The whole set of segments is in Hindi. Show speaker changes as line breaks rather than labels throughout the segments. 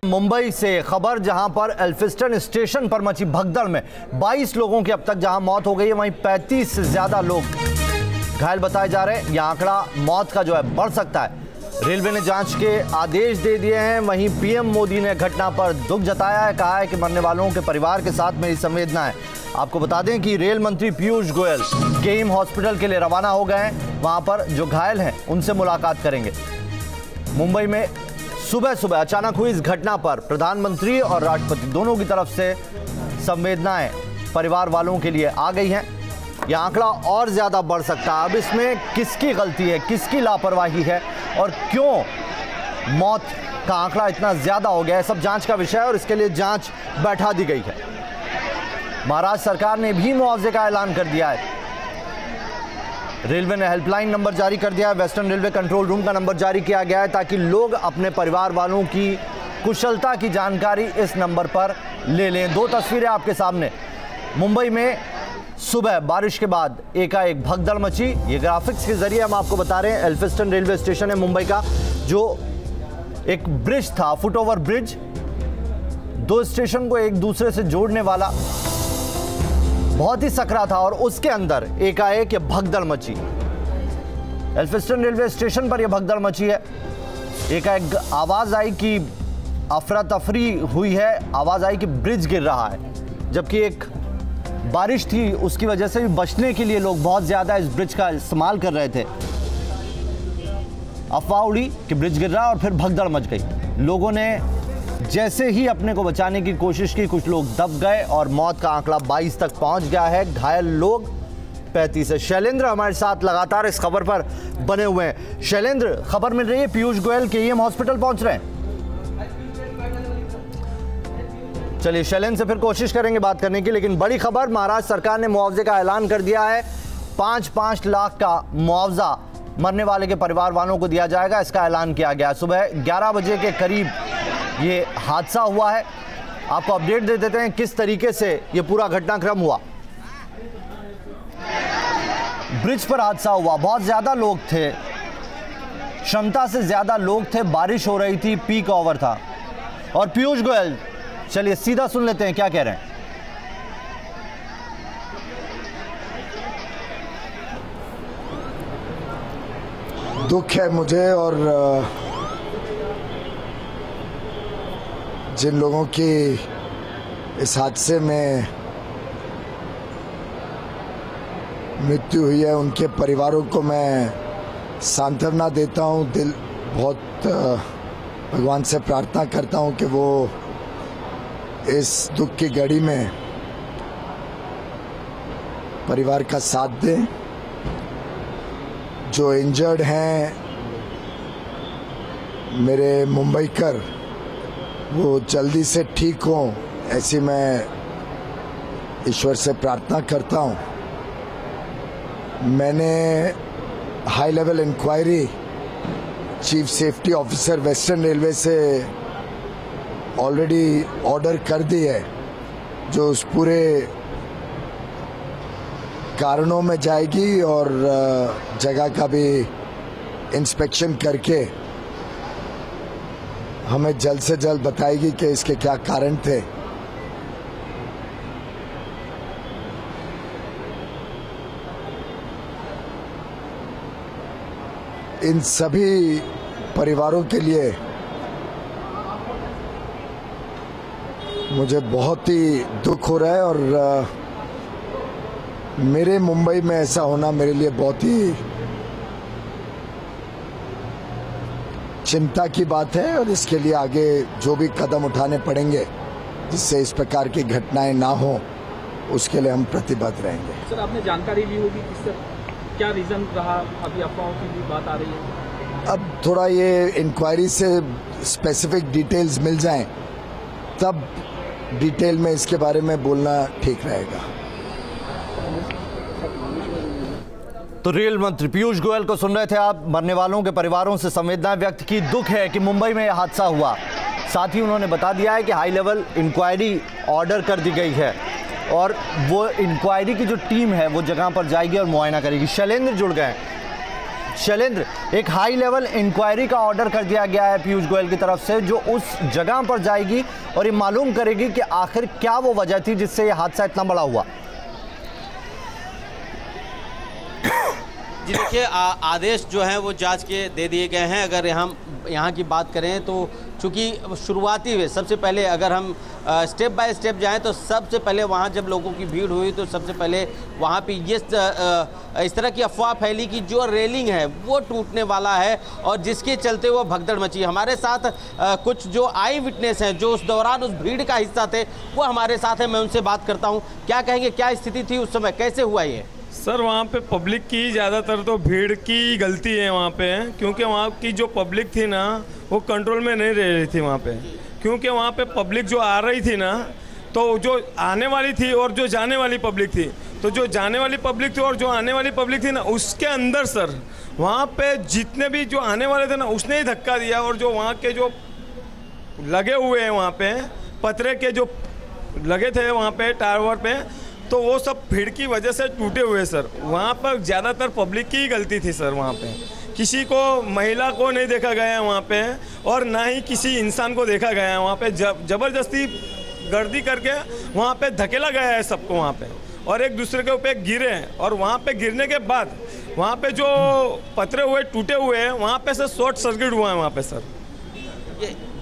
मुंबई से खबर, जहां पर एल्फिंस्टन स्टेशन पर मची भगदड़ में 22 लोगों की अब तक जहां मौत हो गई है, वहीं 35 से ज्यादा लोग घायल बताए जा रहे हैं। यह आंकड़ा मौत का जो है बढ़ सकता है। रेलवे ने जांच के आदेश दे दिए हैं। वहीं पीएम मोदी ने घटना पर दुख जताया है, कहा है कि मरने वालों के परिवार के साथ मेरी संवेदना है। आपको बता दें कि रेल मंत्री पीयूष गोयल केईएम हॉस्पिटल के लिए रवाना हो गए हैं। वहां पर जो घायल हैं उनसे मुलाकात करेंगे। मुंबई में सुबह सुबह अचानक हुई इस घटना पर प्रधानमंत्री और राष्ट्रपति दोनों की तरफ से संवेदनाएं परिवार वालों के लिए आ गई हैं। यह आंकड़ा और ज्यादा बढ़ सकता है। अब इसमें किसकी गलती है, किसकी लापरवाही है और क्यों मौत का आंकड़ा इतना ज्यादा हो गया है, सब जांच का विषय है और इसके लिए जांच बैठा दी गई है। महाराष्ट्र सरकार ने भी मुआवजे का ऐलान कर दिया है। रेलवे ने हेल्पलाइन नंबर जारी कर दिया है। वेस्टर्न रेलवे कंट्रोल रूम का नंबर जारी किया गया है ताकि लोग अपने परिवार वालों की कुशलता की जानकारी इस नंबर पर ले लें। दो तस्वीरें आपके सामने। मुंबई में सुबह बारिश के बाद एकाएक भगदड़ मची। ये ग्राफिक्स के जरिए हम आपको बता रहे हैं। एल्फिंस्टन रेलवे स्टेशन है मुंबई का, जो एक ब्रिज था, फुट ओवर ब्रिज, दो स्टेशन को एक दूसरे से जोड़ने वाला, बहुत ही सकरा था और उसके अंदर एकाएक ये भगदड़ मची। एल्फिंस्टन रेलवे स्टेशन पर यह भगदड़ मची है। एकाएक आवाज आई कि अफरा तफरी हुई है, आवाज आई कि ब्रिज गिर रहा है, जबकि एक बारिश थी, उसकी वजह से भी बचने के लिए लोग बहुत ज्यादा इस ब्रिज का इस्तेमाल कर रहे थे। अफवाह उड़ी कि ब्रिज गिर रहा और फिर भगदड़ मच गई। लोगों ने जैसे ही अपने को बचाने की कोशिश की, कुछ लोग दब गए और मौत का आंकड़ा 22 तक पहुंच गया है। घायल लोग 35 है। शैलेंद्र हमारे साथ लगातार इस खबर पर बने हुए हैं। शैलेंद्र, खबर मिल रही है पीयूष गोयल केईएम हॉस्पिटल पहुंच रहे हैं। चलिए शैलेंद्र से फिर कोशिश करेंगे बात करने की, लेकिन बड़ी खबर, महाराष्ट्र सरकार ने मुआवजे का ऐलान कर दिया है। 5-5 लाख का मुआवजा मरने वाले के परिवार वालों को दिया जाएगा, इसका ऐलान किया गया। सुबह 11 बजे के करीब ये हादसा हुआ है। आपको अपडेट दे देते हैं किस तरीके से ये पूरा घटनाक्रम हुआ। ब्रिज पर हादसा हुआ, बहुत ज्यादा लोग थे, क्षमता से ज्यादा लोग थे, बारिश हो रही थी, पीक ओवर था। और पीयूष गोयल, चलिए सीधा सुन लेते हैं क्या कह रहे हैं।
दुख है मुझे और जिन लोगों की इस हादसे में मृत्यु हुई है उनके परिवारों को मैं सांत्वना देता हूं। दिल बहुत भगवान से प्रार्थना करता हूं कि वो इस दुख की घड़ी में परिवार का साथ दें। जो इंजर्ड हैं मेरे मुंबईकर, वो जल्दी से ठीक हों, ऐसी मैं ईश्वर से प्रार्थना करता हूं। मैंने high level inquiry chief safety officer western railway से ऑलरेडी ऑर्डर कर दी है, जो उस पूरे कारणों में जाएगी और जगह का भी इंस्पेक्शन करके हमें जल्द से जल्द बताएगी कि इसके क्या कारण थे। इन सभी परिवारों के लिए मुझे बहुत ही दुख हो रहा है और मेरे मुंबई में ऐसा होना मेरे लिए बहुत ही चिंता की बात है और इसके लिए आगे जो भी कदम उठाने पड़ेंगे जिससे इस प्रकार की घटनाएं ना हो, उसके लिए हम प्रतिबद्ध रहेंगे।
सर, आपने जानकारी ली होगी कि सर क्या रीजन रहा, अभी अफवाहों की भी बात आ रही है।
अब थोड़ा ये इंक्वायरी से स्पेसिफिक डिटेल्स मिल जाएं, तब डिटेल में इसके बारे में बोलना ठीक रहेगा।
तो रेल मंत्री पीयूष गोयल को सुन रहे थे आप। मरने वालों के परिवारों से संवेदनाएं व्यक्त की। दुख है कि मुंबई में यह हादसा हुआ। साथ ही उन्होंने बता दिया है कि हाई लेवल इंक्वायरी ऑर्डर कर दी गई है और वो इंक्वायरी की जो टीम है वो जगह पर जाएगी और मुआयना करेगी। शैलेंद्र जुड़ गए। शैलेंद्र, एक हाई लेवल इंक्वायरी का ऑर्डर कर दिया गया है पीयूष गोयल की तरफ से, जो उस जगह पर जाएगी और ये मालूम करेगी कि आखिर क्या वो वजह थी जिससे ये हादसा इतना बड़ा हुआ।
जी देखिए, आदेश जो हैं वो जांच के दे दिए गए हैं। अगर हम यहाँ की बात करें तो चूँकि शुरुआती में सबसे पहले अगर हम स्टेप बाय स्टेप जाएं तो सबसे पहले वहाँ जब लोगों की भीड़ हुई तो सबसे पहले वहाँ पे ये इस तरह की अफवाह फैली कि जो रेलिंग है वो टूटने वाला है और जिसके चलते वो भगदड़ मची। हमारे साथ कुछ जो आई विटनेस हैं जो उस दौरान उस भीड़ का हिस्सा थे वो हमारे साथ हैं। मैं उनसे बात करता हूँ, क्या कहेंगे, क्या स्थिति थी उस समय, कैसे हुआ ये?
सर, वहाँ पे पब्लिक की ज़्यादातर तो भीड़ की गलती है वहाँ पे, क्योंकि वहाँ की जो पब्लिक थी ना वो कंट्रोल में नहीं रह रही थी वहाँ पे। क्योंकि वहाँ पे पब्लिक जो आ रही थी ना, तो जो आने वाली थी और जो जाने वाली पब्लिक थी, तो जो जाने वाली पब्लिक थी और जो आने वाली पब्लिक थी ना, उसके अंदर सर वहाँ पे जितने भी जो आने वाले थे ना उसने ही धक्का दिया। और जो वहाँ के जो लगे हुए हैं वहाँ पे पतरे के जो लगे थे वहाँ पे टावर पे, तो वो सब भीड़ की वजह से टूटे हुए सर। वहाँ पर ज़्यादातर पब्लिक की ही गलती थी सर। वहाँ पे किसी को, महिला को नहीं देखा गया है वहाँ पे, और ना ही किसी इंसान को देखा गया है वहाँ पे। ज़बरदस्ती गर्दी करके वहाँ पे धकेला गया है सबको वहाँ पे, और एक दूसरे के ऊपर गिरे हैं। और वहाँ पे गिरने के बाद वहाँ पे जो पतरे हुए टूटे हुए हैं वहाँ पे से शॉर्ट सर्किट हुआ है वहाँ पे सर।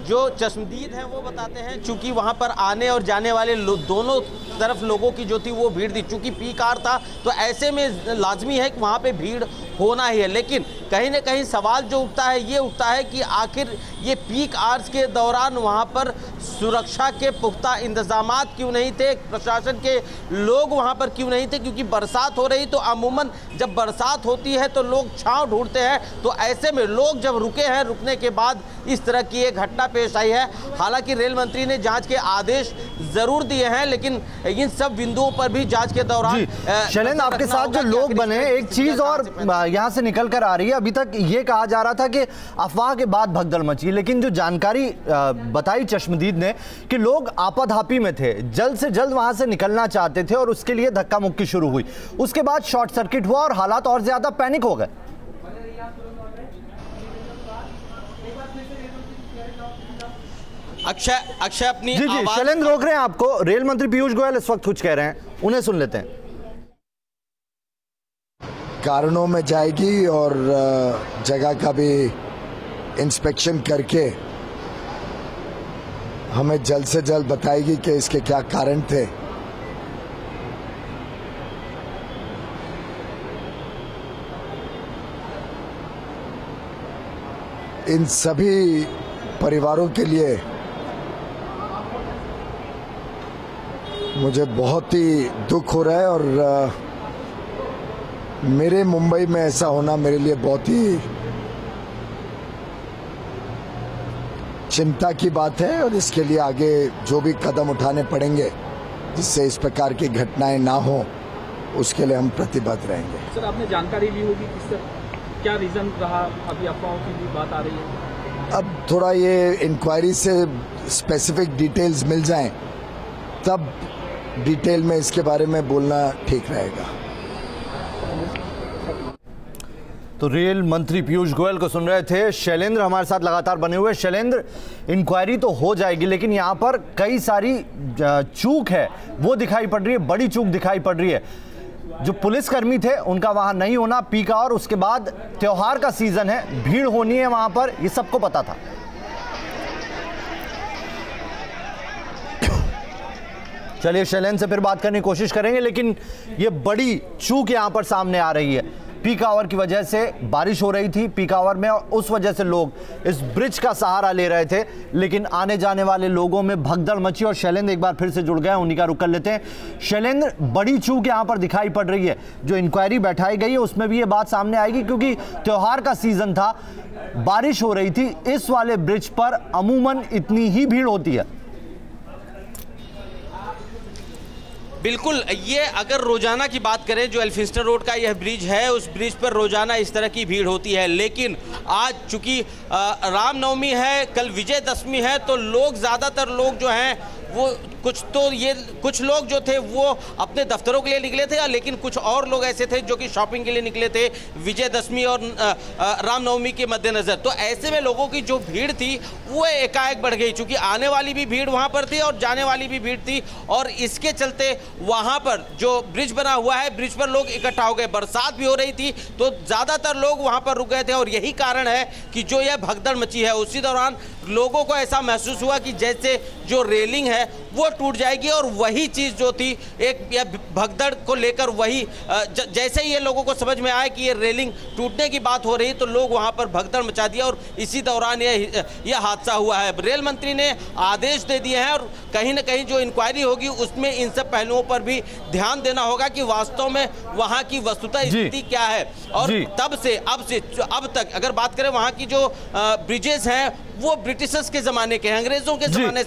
जो चश्मदीद हैं वो बताते हैं चूंकि वहाँ पर आने और जाने वाले दोनों तरफ लोगों की जो थी वो भीड़ थी। चूंकि पीक आवर था तो ऐसे में लाजमी है कि वहाँ पे भीड़ होना ही है। लेकिन कहीं ना कहीं सवाल जो उठता है ये उठता है कि आखिर ये पीक आवर्स के दौरान वहाँ पर सुरक्षा के पुख्ता इंतजामात क्यों नहीं थे, प्रशासन के लोग वहाँ पर क्यों नहीं थे? क्योंकि बरसात हो रही तो अमूमन जब बरसात होती है तो लोग छांव ढूंढते हैं, तो ऐसे में लोग जब रुके हैं, रुकने के बाद इस तरह की एक घटना पेश आई है। हालांकि रेल मंत्री ने जांच के आदेश जरूर दिए हैं, लेकिन इन सब बिंदुओं पर भी जांच के दौरान
शैलेंद्र, आपके साथ जो लोग बने, एक चीज और यहाँ से निकल कर आ रही है। अभी तक ये कहा जा रहा था कि अफवाह के बाद भगदड़ मची, लेकिन जो जानकारी बताई चश्मदीद ने कि लोग आपाधापी में थे, जल्द से जल्द वहां से निकलना चाहते थे और उसके लिए धक्का मुक्की शुरू हुई। उसके बाद शॉर्ट सर्किट हुआ और हालात और ज्यादा पैनिक हो गए।
अक्षय अपनी
जी शैलेंद्र, रोक रहे हैं आपको। रेल मंत्री पीयूष गोयल इस वक्त कुछ कह रहे हैं, उन्हें सुन लेते हैं।
कारणों में जाएगी और जगह का भी इंस्पेक्शन करके हमें जल्द से जल्द बताएगी कि इसके क्या कारण थे। इन सभी परिवारों के लिए मुझे बहुत ही दुख हो रहा है, और मेरे मुंबई में ऐसा होना मेरे लिए बहुत ही चिंता की बात है। और इसके लिए आगे जो भी कदम उठाने पड़ेंगे जिससे इस प्रकार की घटनाएं ना हो, उसके लिए हम प्रतिबद्ध रहेंगे।
सर, आपने जानकारी ली होगी कि सर क्या रीजन रहा? अभी अफवाहों की भी बात आ रही है।
अब थोड़ा ये इंक्वायरी से स्पेसिफिक डिटेल्स मिल जाएं, तब डिटेल में इसके बारे में बोलना ठीक रहेगा।
तो रेल मंत्री पीयूष गोयल को सुन रहे थे। शैलेंद्र हमारे साथ लगातार बने हुए। शैलेंद्र, इंक्वायरी तो हो जाएगी, लेकिन यहाँ पर कई सारी चूक है वो दिखाई पड़ रही है, बड़ी चूक दिखाई पड़ रही है। जो पुलिसकर्मी थे उनका वहां नहीं होना, पीक आवर, उसके बाद त्योहार का सीजन है, भीड़ होनी है वहां पर, ये सबको पता था। चलिए शैलेंद्र से फिर बात करने की कोशिश करेंगे, लेकिन ये बड़ी चूक यहां पर सामने आ रही है। पीक आवर की वजह से बारिश हो रही थी पीक आवर में, और उस वजह से लोग इस ब्रिज का सहारा ले रहे थे, लेकिन आने जाने वाले लोगों में भगदड़ मची। और शैलेंद्र एक बार फिर से जुड़ गए, उन्हीं का रुख कर लेते हैं। शैलेंद्र, बड़ी चूक यहाँ पर दिखाई पड़ रही है। जो इंक्वायरी बैठाई गई है उसमें भी ये बात सामने आएगी, क्योंकि त्योहार का सीजन था, बारिश हो रही थी, इस वाले ब्रिज पर अमूमन इतनी ही भीड़ होती है।
बिल्कुल, ये अगर रोजाना की बात करें, जो एल्फिंस्टन रोड का यह ब्रिज है, उस ब्रिज पर रोजाना इस तरह की भीड़ होती है। लेकिन आज चूंकि रामनवमी है, कल विजयदशमी है, तो लोग ज़्यादातर लोग जो हैं वो कुछ लोग जो थे वो अपने दफ्तरों के लिए निकले थे, लेकिन कुछ और लोग ऐसे थे जो कि शॉपिंग के लिए निकले थे विजयदशमी और रामनवमी के मद्देनज़र। तो ऐसे में लोगों की जो भीड़ थी वो एकाएक बढ़ गई, चूँकि आने वाली भी भीड़ वहाँ पर थी और जाने वाली भी भीड़ थी, और इसके चलते वहाँ पर जो ब्रिज बना हुआ है, ब्रिज पर लोग इकट्ठा हो गए। बरसात भी हो रही थी तो ज़्यादातर लोग वहाँ पर रुक गए थे, और यही कारण है कि जो यह भगदड़ मची है। उसी दौरान लोगों को ऐसा महसूस हुआ कि जैसे जो रेलिंग है वो टूट जाएगी, और वही चीज़ जो थी एक भगदड़ को लेकर वही जैसे ही ये लोगों को समझ में आया कि ये रेलिंग टूटने की बात हो रही, तो लोग वहाँ पर भगदड़ मचा दिया, और इसी दौरान यह हादसा हुआ है। रेल मंत्री ने आदेश दे दिए हैं, और कहीं ना कहीं जो इंक्वायरी होगी उसमें इन सब पहलुओं पर भी ध्यान देना होगा कि वास्तव में वहाँ की वस्तुतः स्थिति क्या है। और तब से अब तक अगर बात करें, वहाँ की जो ब्रिजेस हैं वो ब्रिटिशर्स के ज़माने के, अंग्रेज़ों के ज़माने से